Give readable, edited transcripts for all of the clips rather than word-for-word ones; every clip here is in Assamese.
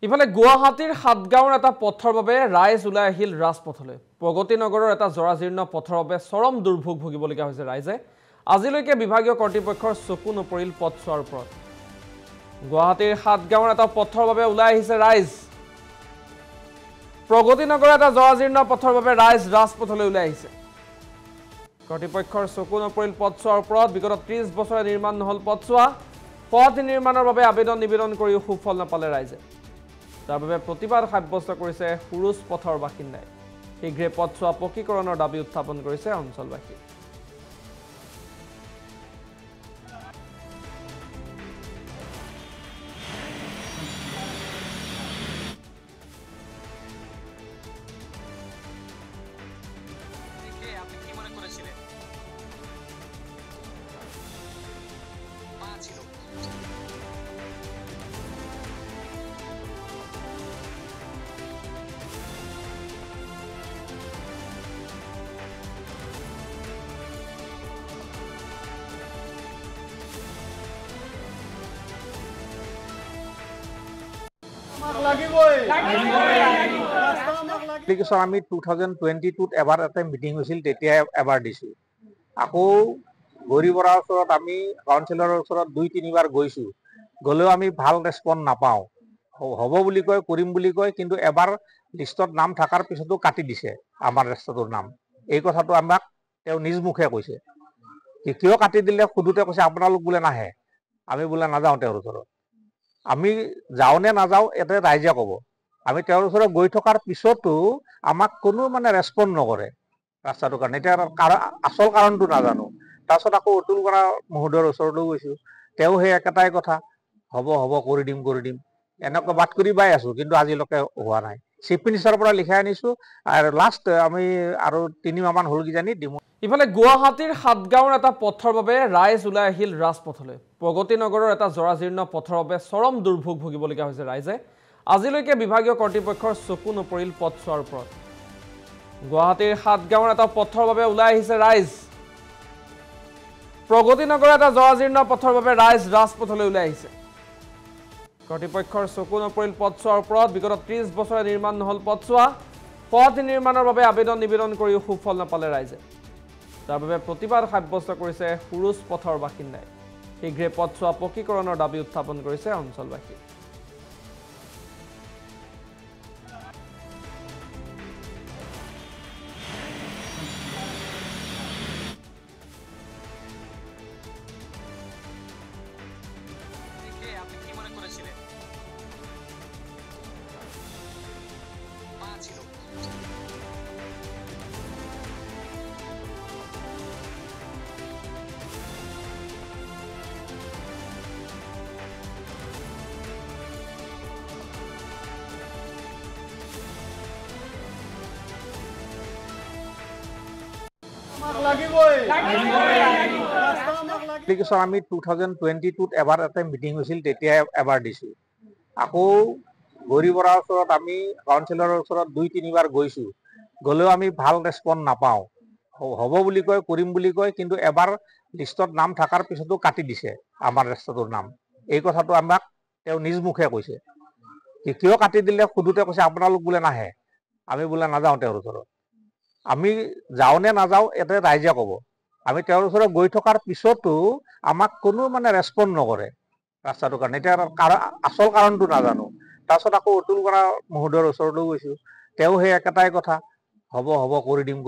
ইফালে গুৱাহাটীৰ সাতগাঁৱৰ এটা পথৰ বাবে ৰাইজ ওলাই আহিল ৰাজপথলৈ। প্ৰগতি নগৰৰ এটা জৰাজীৰ্ণ পথৰ বাবে চৰম দুৰ্ভোগ ভুগিবলগীয়া হৈছে ৰাইজে। আজিলৈকে বিভাগীয় কৰ্তৃপক্ষৰ চকু নপৰিল পথছোৱাৰ ওপৰত। গুৱাহাটীৰ সাতগাঁৱৰ এটা পথৰ বাবে ওলাই আহিছে ৰাইজ। প্ৰগতি নগৰৰ এটা জৰাজীৰ্ণ পথৰ বাবে ৰাইজ ৰাজপথলৈ ওলাই আহিছে। কৰ্তৃপক্ষৰ চকু নপৰিল পথছোৱাৰ ওপৰত। বিগত 30 বছৰে নিৰ্মাণ নহল পথছোৱা। পথ নিৰ্মাণৰ বাবে আবেদন নিবেদন কৰিও সুফল নাপালে ৰাইজে। তাৰ বাবে প্ৰতিবাদ সাব্যস্ত কৰিছে সুৰুজ পথৰ বাসিন্দাই। শীঘ্ৰে পথছোৱা পকীকৰণৰ দাবী উত্থাপন কৰিছে অঞ্চলবাসী। এপ্লিকেশ্যন আমি 2022 এবাৰ এটা মিটিং হৈছিল, তেতিয়া এবাৰ দিছোঁ। আকৌ গৌৰীবৰাৰ ওচৰত আমি কাউন্সিলৰৰ ওচৰত 2-3 বাৰ গৈছোঁ, গ'লেও আমি ভাল ৰেছপন্স নাপাওঁ। হ'ব বুলি কয়, কৰিম বুলি কয়, কিন্তু এবাৰ লিষ্টত নাম থকাৰ পিছতো কাটি দিছে আমাৰ ৰাস্তাটোৰ নাম। এই কথাটো আমাক তেওঁ নিজ মুখে কৈছে। কিয় কাটি দিলে সোধোতে কৈছে আপোনালোক বোলে নাহে। আমি বোলে নাযাওঁ তেওঁৰ ওচৰত। আমি যাওঁ নে নাযাওঁ ইয়াতে ৰাইজে ক'ব। আমি তেওঁৰ ওচৰত গৈ থকাৰ পিছতো আমাক কোনো ৰেছপন্স নকৰে ৰাস্তাটোৰ কাৰণে। এতিয়া আচল কাৰণটো নাজানো। তাৰপিছত আকৌ অতুল বৰা মহোদয়ৰ ওচৰলৈও গৈছোঁ, তেওঁ সেই একেটাই কথা, হ'ব কৰি দিম এনেকৈ বাট কৰি বাই আছোঁ, কিন্তু আজিলৈকে হোৱা নাই। চিফ মিনিষ্টাৰৰ পৰা লিখাই আনিছোঁ, আৰু লাষ্ট আমি আৰু 3 মাহমান হ'ল কিজানি দিম। ইফালে গুৱাহাটীৰ সাতগাঁৱৰ এটা পথৰ বাবে ৰাইজ ওলাই আহিল ৰাজপথলৈ। প্ৰগতি নগৰৰ এটা জৰাজীৰ্ণ পথৰ বাবে চৰম দুৰ্ভোগ ভুগিবলগীয়া হৈছে ৰাইজে। আজিলৈকে বিভাগীয় কৰ্তৃপক্ষৰ চকু নপৰিল পথছোৱাৰ ওপৰত। গুৱাহাটীৰ সাতগাঁৱৰ এটা পথৰ বাবে ওলাই আহিছে ৰাইজ। প্ৰগতি নগৰৰ এটা জৰাজীৰ্ণ পথৰ বাবে ৰাইজ ৰাজপথলৈ ওলাই আহিছে। কৰ্তৃপক্ষৰ চকু নপৰিল পথছোৱাৰ ওপৰত। বিগত 30 বছৰে নিৰ্মাণ নহল পথছোৱা। পথ নিৰ্মাণৰ বাবে আবেদন নিবেদন কৰিও সুফল নাপালে ৰাইজে। তাৰ বাবে প্ৰতিবাদ সাব্যস্ত কৰিছে সুৰুজ পথৰ বাসিন্দাই। শীঘ্ৰে পথছোৱা পকীকৰণৰ দাবী উত্থাপন কৰিছে অঞ্চলবাসী। এপ্লিকেশ্যন আমি 2022 এবাৰ এটা মিটিং হৈছিল, তেতিয়া এবাৰ দিছোঁ। আকৌ গৌৰীবৰাৰ ওচৰত আমি কাউন্সিলৰৰ ওচৰত 2-3 বাৰ গৈছোঁ, গ'লেও আমি ভাল ৰেছপন্স নাপাওঁ। হ'ব বুলি কয়, কৰিম বুলি কয়, কিন্তু এবাৰ লিষ্টত নাম থকাৰ পিছতো কাটি দিছে আমাৰ ৰাস্তাটোৰ নাম। এই কথাটো আমাক তেওঁ নিজ মুখে কৈছে। কিয় কাটি দিলে সোধোতে কৈছে আপোনালোক বোলে নাহে। আমি বোলে নাযাওঁ তেওঁৰ ওচৰত। আমি যাওঁ নে নাযাওঁ ইয়াতে ৰাইজে ক'ব। আমি তেওঁৰ ওচৰত গৈ থকাৰ পিছতো আমাক কোনো ৰেছপন্স নকৰে ৰাস্তাটোৰ কাৰণে। এতিয়া আচল কাৰণটো নাজানো। তাৰপিছত আকৌ অতুল বৰা মহোদয়ৰ ওচৰলৈও গৈছোঁ, তেওঁ সেই একেটাই কথা, হ'ব কৰি দিম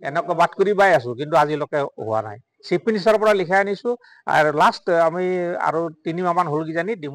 এনেকৈ বাট কৰি বাই আছোঁ, কিন্তু আজিলৈকে হোৱা নাই। চিফ মিনিষ্টাৰৰ পৰা লিখাই আনিছোঁ, আৰু লাষ্ট আমি আৰু 3 মাহমান হ'ল কিজানি দিম।